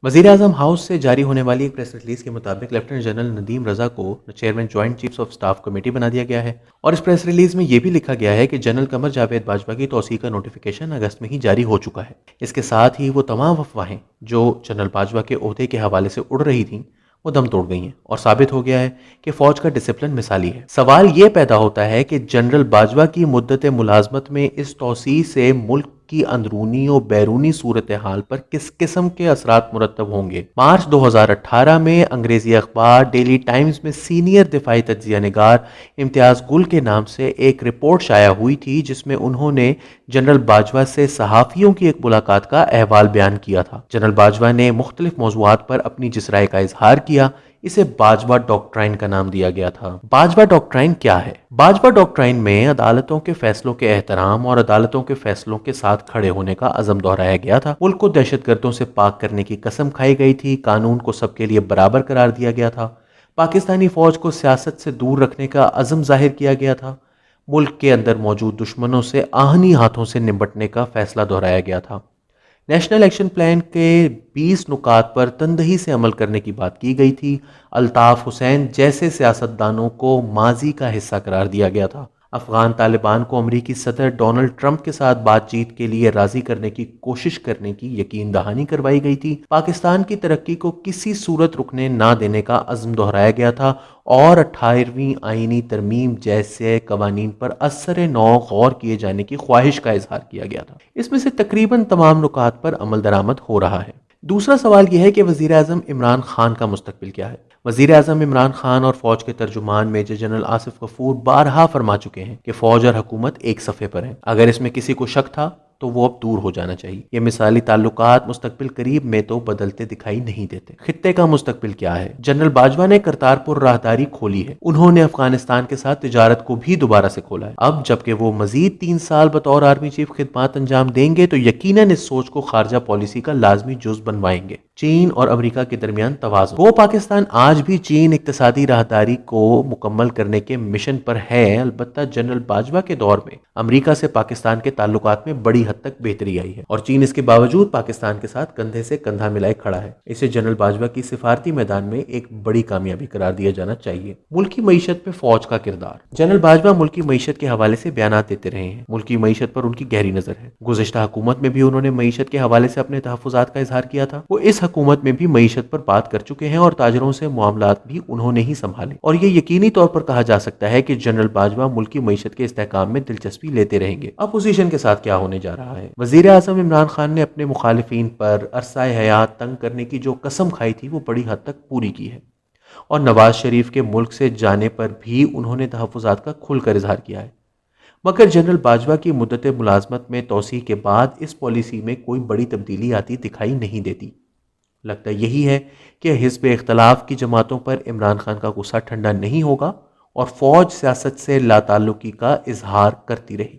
वज़ीर-ए-आज़म हाउस से जारी होने वाली एक प्रेस रिलीज के मुताबिक लेफ्टिनेंट जनरल नदीम रज़ा को chairman joint chiefs of staff committee बना दिया गया है। और इस प्रेस रिलीज में यह भी लिखा गया है कि जनरल कमर जावेद बाजवा की तौसीक़ का नोटिफिकेशन अगस्त में ही जारी हो चुका है। इसके साथ ही वो तमाम अफवाहें जो जनरल बाजवा के ओहदे के हवाले से उड़ रही थीं वो दम तोड़ गई हैं और साबित हो गया है कि फौज का डिसिप्लिन मिसाली है। सवाल ये पैदा होता है कि जनरल बाजवा की मुद्दत मुलाजमत में इस तौसी से मुल्क की अंदरूनी और बैरूनी सूरत हाल पर किस किस्म के असरात मुरतब होंगे। मार्च 2018 में अंग्रेजी अखबार डेली टाइम्स में सीनियर दिफाई तज्जिया निगार इम्तियाज गुल के नाम से एक रिपोर्ट शाया हुई थी, जिसमें उन्होंने जनरल बाजवा से सहाफ़ियों की एक मुलाकात का अहवाल बयान किया था। जनरल बाजवा ने मुख्तलिफ मौज़ूआत पर अपनी जिस राय का इजहार किया, इसे बाजवा डॉक्ट्राइन का नाम दिया गया था। बाजवा डॉक्ट्राइन क्या है? बाजवा डॉक्ट्राइन में अदालतों के फैसलों के एहतराम और अदालतों के फैसलों के साथ खड़े होने का अज़म दोहराया गया था। मुल्क को दहशतगर्दों से पाक करने की कसम खाई गई थी। कानून को सबके लिए बराबर करार दिया गया था। पाकिस्तानी फौज को सियासत से दूर रखने का अज़म जाहिर किया गया था। मुल्क के अंदर मौजूद दुश्मनों से आहनी हाथों से निपटने का फैसला दोहराया गया था। नेशनल एक्शन प्लान के 20 नुकात पर तंदही से अमल करने की बात की गई थी। अल्ताफ हुसैन जैसे सियासतदानों को माजी का हिस्सा करार दिया गया था। अफगान तालिबान को अमरीकी सदर डोनाल्ड ट्रंप के साथ बातचीत के लिए राजी करने की कोशिश करने की यकीन दहानी करवाई गई थी। पाकिस्तान की तरक्की को किसी सूरत रुकने ना देने का अज़्म दोहराया गया था और 18वीं आईनी तरमीम जैसे कवानीन पर असर नौ गौर किए जाने की ख्वाहिश का इजहार किया गया था। इसमें से तकरीबन तमाम नुकात पर अमल दरामद हो रहा है। दूसरा सवाल यह है कि वज़ीर आज़म इमरान खान का मुस्तकबिल क्या है। वज़ीर आज़म इमरान खान और फौज के तर्जुमान मेजर जनरल आसिफ गफूर बारहा फरमा चुके हैं कि फौज और हुकूमत एक सफ़े पर है। अगर इसमें किसी को शक था तो वो अब दूर हो जाना चाहिए। ये मिसाली ताल्लुकात मुस्तकबिल करीब में तो बदलते दिखाई नहीं देते। खित्ते का मुस्तकबिल क्या है? जनरल बाजवा ने करतारपुर राहदारी खोली है। उन्होंने अफगानिस्तान के साथ तिजारत को भी दोबारा से खोला है। अब जबकि वो मजीद 3 साल बतौर आर्मी चीफ खिदमत अंजाम देंगे तो यकीनन इस सोच को खारजा पॉलिसी का लाजमी जुज बनवाएंगे। चीन और अमेरिका के दरमियान तवाज़ुन। वो पाकिस्तान आज भी चीन इक्तिसादी राहदारी को मुकम्मल करने के मिशन पर है। अलबत्ता जनरल बाजवा के दौर में अमेरिका से पाकिस्तान के ताल्लुकात में बड़ी हद तक बेहतरी आई है और चीन इसके बावजूद पाकिस्तान के साथ कंधे से कंधा मिलाए खड़ा है। इसे जनरल बाजवा की सिफारती मैदान में एक बड़ी कामयाबी करार दिया जाना चाहिए। मुल्की मईशत में फौज का किरदार। जनरल बाजवा मुल्की मईशत के हवाले से बयानात देते रहे हैं। मुल्की मईशत पर उनकी गहरी नजर है। गुज़िश्ता हुकूमत में भी उन्होंने मईशत के हवाले से अपने तहफ़्फ़ुज़ात का इजहार किया था। वो इस हुकूमत में भी मईशत पर बात कर चुके हैं और ताजरों से मामलात भी उन्होंने ही संभाले और ये यकीनी तौर पर कहा जा सकता है कि जनरल बाजवा मुल्की मईशत के इस्तेहकाम में दिलचस्पी लेते रहेंगे। अपोजिशन के साथ क्या होने जा रहा है? वज़ीर आज़म इमरान खान ने अपने मुखालिफिन पर अरसाए हयात तंग करने की जो कसम खाई थी वो बड़ी हद तक पूरी की है और नवाज शरीफ के मुल्क से जाने पर भी उन्होंने तहफ़्फ़ुज़ात का खुलकर इजहार किया है। मगर जनरल बाजवा की मुद्दत मुलाजमत में तोसी के बाद इस पॉलिसी में कोई बड़ी तब्दीली आती दिखाई नहीं देती। लगता यही है कि हिज़्ब इख्तलाफ की जमातों पर इमरान खान का गुस्सा ठंडा नहीं होगा और फौज सियासत से लाताल्लुकी का इजहार करती रही।